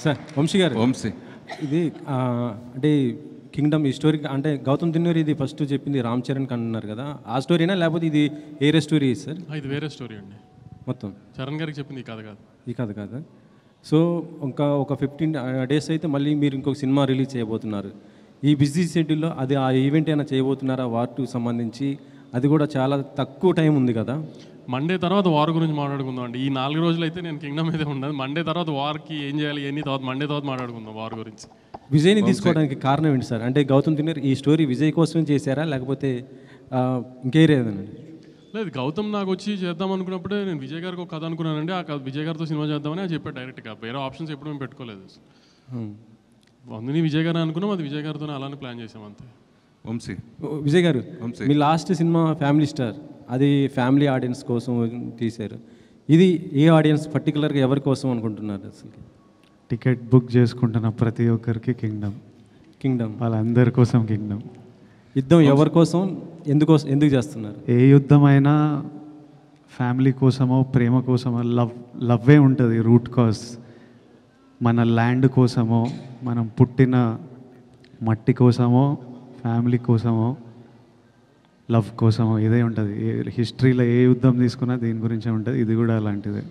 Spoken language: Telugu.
సార్ వంశీ గారు, వంశీ ఇది అంటే కింగ్డమ్ ఈ స్టోరీ అంటే గౌతమ్ దిన్నూరి ఇది ఫస్ట్ చెప్పింది రామ్ చరణ్కి అంటున్నారు కదా, ఆ స్టోరీనా లేకపోతే ఇది వేరే స్టోరీ సార్? ఇది వేరే స్టోరీ అండి. మొత్తం చరణ్ గారికి చెప్పింది ఈ కథ కాదు. ఈ కథ కాదా? సో ఇంకా ఒక 15 days అయితే మళ్ళీ మీరు ఇంకొక సినిమా రిలీజ్ చేయబోతున్నారు. ఈ బిజీ షెడ్యూల్లో అది ఆ ఈవెంట్ అయినా చేయబోతున్నారా వార్ 2 సంబంధించి? అది కూడా చాలా తక్కువ టైం ఉంది కదా. మండే తర్వాత వార్ గురించి మాట్లాడుకుందాం అండి. ఈ 4 రోజులు అయితే నేను కింగ్డమ్ అయితే ఉండదు. మండే తర్వాత వార్కి ఏం చేయాలి ఎన్ని తర్వాత మండే తర్వాత మాట్లాడుకుందాం వార్ గురించి. విజయ్ని తీసుకోవడానికి కారణం ఏంటి సార్? అంటే గౌతమ్ దిన్నూరి ఈ స్టోరీ విజయ్ కోసం చేశారా లేకపోతే ఇంకేరేదండి? లేదు, గౌతమ్ నాకు వచ్చి చేద్దాం అనుకున్నప్పుడే నేను విజయ్ గారికి ఒక కథ అనుకున్నానండి. ఆ విజయ్ గారితో సినిమా చేద్దామని అది చెప్పాడు డైరెక్ట్గా. వేరే ఆప్షన్స్ ఎప్పుడు మేము పెట్టుకోలేదు. అందుని విజయ్ గారు అనుకున్నాం, అది విజయ్ గారితోనే అలానే ప్లాన్ చేసాం అంతే. వంశీ విజయ్ గారు, మీ లాస్ట్ సినిమా ఫ్యామిలీ స్టార్, అది ఫ్యామిలీ ఆడియన్స్ కోసం తీశారు. ఇది ఏ ఆడియన్స్ పర్టికులర్గా ఎవరి కోసం అనుకుంటున్నారు అసలు? టికెట్ బుక్ చేసుకుంటున్న ప్రతి ఒక్కరికి కింగ్డమ్ వాళ్ళందరి కోసం కింగ్డమ్. యుద్ధం ఎవరి కోసం, ఎందుకు చేస్తున్నారు? ఏ యుద్ధమైనా ఫ్యామిలీ కోసమో ప్రేమ కోసమో లవ్వే ఉంటుంది రూట్ కాజ్. మన ల్యాండ్ కోసమో మనం పుట్టిన మట్టి కోసమో ఫ్యామిలీ కోసమో లవ్ కోసమో ఇదే ఉంటుంది. హిస్టరీలో ఏ యుద్ధం తీసుకున్నా దీని గురించే ఉంటుంది. ఇది కూడా అలాంటిదే.